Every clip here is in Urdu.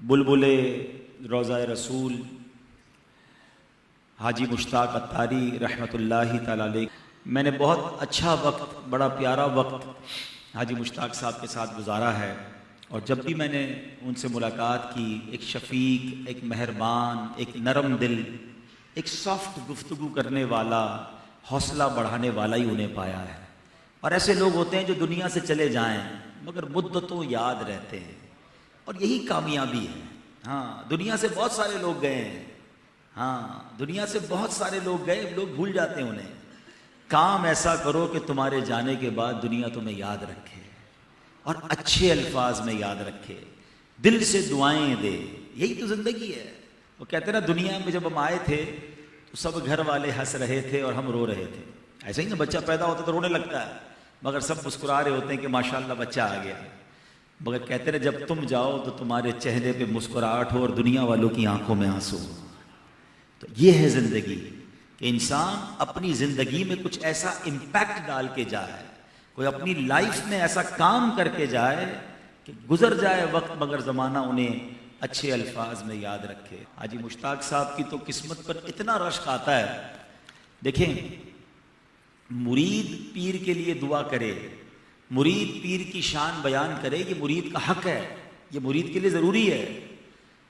بلبل روضہ رسول حاجی مشتاق عطاری رحمۃ اللہ تعالی علیہ، میں نے بہت اچھا وقت، بڑا پیارا وقت حاجی مشتاق صاحب کے ساتھ گزارا ہے، اور جب بھی میں نے ان سے ملاقات کی، ایک شفیق، ایک مہربان، ایک نرم دل، ایک سافٹ گفتگو کرنے والا، حوصلہ بڑھانے والا ہی انہیں پایا ہے۔ اور ایسے لوگ ہوتے ہیں جو دنیا سے چلے جائیں مگر مدتوں یاد رہتے ہیں، اور یہی کامیابی ہے۔ ہاں، دنیا سے بہت سارے لوگ گئے ہیں، دنیا سے بہت سارے لوگ گئے، لوگ بھول جاتے ہیں انہیں۔ کام ایسا کرو کہ تمہارے جانے کے بعد دنیا تمہیں یاد رکھے، اور اچھے الفاظ میں یاد رکھے، دل سے دعائیں دے۔ یہی تو زندگی ہے۔ وہ کہتے ہیں نا، دنیا میں جب ہم آئے تھے تو سب گھر والے ہنس رہے تھے اور ہم رو رہے تھے۔ ایسے ہی نا، بچہ پیدا ہوتا تو رونے لگتا ہے، مگر سب مسکرا رہے ہوتے ہیں کہ ماشاءاللہ بچہ آ گیا۔ مگر کہتے ہیں جب تم جاؤ تو تمہارے چہرے پہ مسکراہٹ ہو اور دنیا والوں کی آنکھوں میں آنسو ہو۔ تو یہ ہے زندگی، کہ انسان اپنی زندگی میں کچھ ایسا امپیکٹ ڈال کے جائے، کوئی اپنی لائف میں ایسا کام کر کے جائے کہ گزر جائے وقت مگر زمانہ انہیں اچھے الفاظ میں یاد رکھے۔ حاجی مشتاق صاحب کی تو قسمت پر اتنا رشک آتا ہے۔ دیکھیں، مرید پیر کے لیے دعا کرے، مرید پیر کی شان بیان کرے، یہ مرید کا حق ہے، یہ مرید کے لیے ضروری ہے،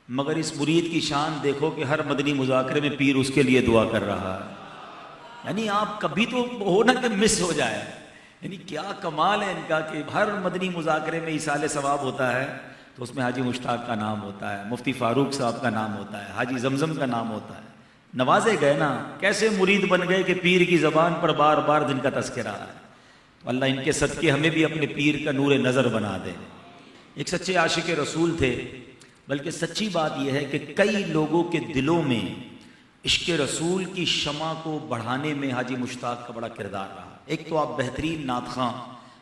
مگر اس مرید کی شان دیکھو کہ ہر مدنی مذاکرے میں پیر اس کے لیے دعا کر رہا ہے۔ یعنی آپ کبھی تو ہو نا کہ مس ہو جائے، یعنی کیا کمال ہے ان کا کہ ہر مدنی مذاکرے میں ایصال ثواب ہوتا ہے تو اس میں حاجی مشتاق کا نام ہوتا ہے، مفتی فاروق صاحب کا نام ہوتا ہے، حاجی زمزم کا نام ہوتا ہے۔ نوازے گئے نا، کیسے مرید بن گئے کہ پیر کی زبان پر بار بار جن کا تذکرہ ہے۔ اللہ ان کے صدقے ہمیں بھی اپنے پیر کا نور نظر بنا دے۔ ایک سچے عاشق رسول تھے، بلکہ سچی بات یہ ہے کہ کئی لوگوں کے دلوں میں عشق رسول کی شمع کو بڑھانے میں حاجی مشتاق کا بڑا کردار رہا۔ ایک تو آپ بہترین نعت خواں،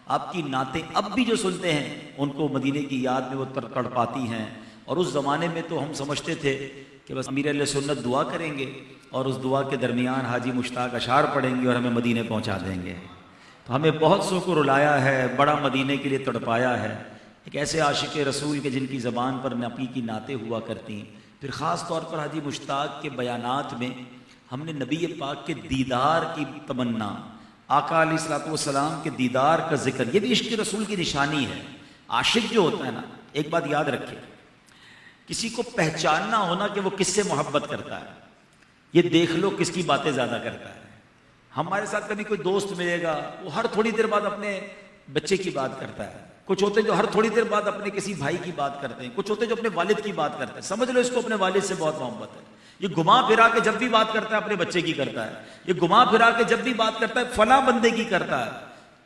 آپ کی نعتیں اب بھی جو سنتے ہیں ان کو مدینے کی یاد میں وہ تڑپاتی ہیں، اور اس زمانے میں تو ہم سمجھتے تھے کہ بس امیر اہل سنت دعا کریں گے اور اس دعا کے درمیان حاجی مشتاق اشعار پڑھیں گے اور ہمیں مدینے پہنچا دیں گے۔ تو ہمیں بہت سو کو رلایا ہے، بڑا مدینے کے لیے تڑپایا ہے۔ ایک ایسے عاشق رسول کے جن کی زبان پر نبی کی نعتیں ہوا کرتی ہیں۔ پھر خاص طور پر حاجی مشتاق کے بیانات میں ہم نے نبی پاک کے دیدار کی تمنا، آقا علیہ الصلوۃ والسلام کے دیدار کا ذکر، یہ بھی عشق رسول کی نشانی ہے۔ عاشق جو ہوتا ہے نا، ایک بات یاد رکھے، کسی کو پہچاننا ہونا کہ وہ کس سے محبت کرتا ہے، یہ دیکھ لو کس کی باتیں زیادہ کرتا ہے۔ ہمارے ساتھ کبھی کوئی دوست ملے گا، وہ ہر تھوڑی دیر بعد اپنے بچے کی بات کرتا ہے، کچھ ہوتے ہیں جو ہر تھوڑی دیر بعد اپنے کسی بھائی کی بات کرتے ہیں، کچھ ہوتے ہیں جو اپنے والد کی بات کرتے ہیں، سمجھ لو اس کو اپنے والد سے بہت محبت ہے۔ یہ گھما پھرا کے جب بھی بات کرتا ہے اپنے بچے کی کرتا ہے، یہ گھما پھرا کے جب بھی بات کرتا ہے فلاں بندے کی کرتا ہے۔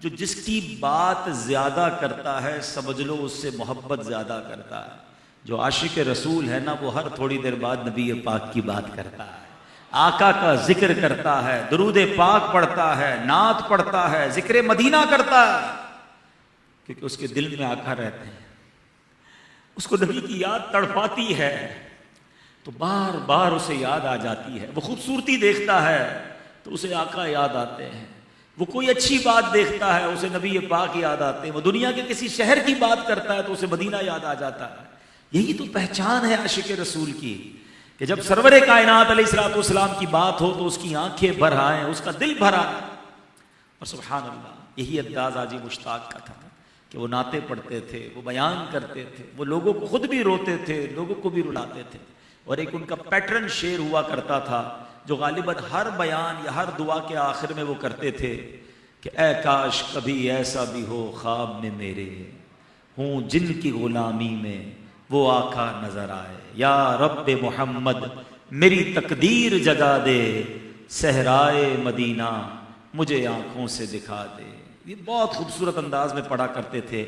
جو جس کی بات زیادہ کرتا ہے سمجھ لو اس سے محبت زیادہ کرتا ہے۔ جو عاشق رسول ہے نا، وہ ہر تھوڑی دیر بعد نبی پاک کی بات کرتا ہے، آقا کا ذکر کرتا ہے، درود پاک پڑھتا ہے، نعت پڑھتا ہے، ذکر مدینہ کرتا ہے، کیونکہ اس کے دل میں آقا رہتے ہیں، اس کو نبی کی یاد تڑپاتی ہے تو بار بار اسے یاد آ جاتی ہے۔ وہ خوبصورتی دیکھتا ہے تو اسے آقا یاد آتے ہیں، وہ کوئی اچھی بات دیکھتا ہے اسے نبی پاک یاد آتے ہیں، وہ دنیا کے کسی شہر کی بات کرتا ہے تو اسے مدینہ یاد آ جاتا ہے۔ یہی تو پہچان ہے عاشق رسول کی، کہ جب سرور کائنات علیہ الصلوۃ والسلام کی بات ہو تو اس کی آنکھیں بھر آئیں، اس کا دل بھر آئے۔ اور سبحان اللہ، یہی انداز حاجی مشتاق کا تھا کہ وہ نعتیں پڑھتے تھے، وہ بیان کرتے تھے، وہ لوگوں کو خود بھی روتے تھے، لوگوں کو بھی رلاتے تھے۔ اور ایک ان کا پیٹرن شعر ہوا کرتا تھا جو غالباً ہر بیان یا ہر دعا کے آخر میں وہ کرتے تھے کہ اے کاش کبھی ایسا بھی ہو خواب میں میرے، ہوں جن کی غلامی میں وہ آقا نظر آئے، یا رب محمد میری تقدیر جگا دے، صحرائے مدینہ مجھے آنکھوں سے دکھا دے۔ یہ بہت خوبصورت انداز میں پڑھا کرتے تھے۔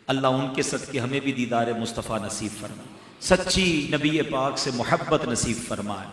اللہ ان کے صدقے ہمیں بھی دیدار مصطفیٰ نصیب فرمائے، سچی نبی پاک سے محبت نصیب فرمائے۔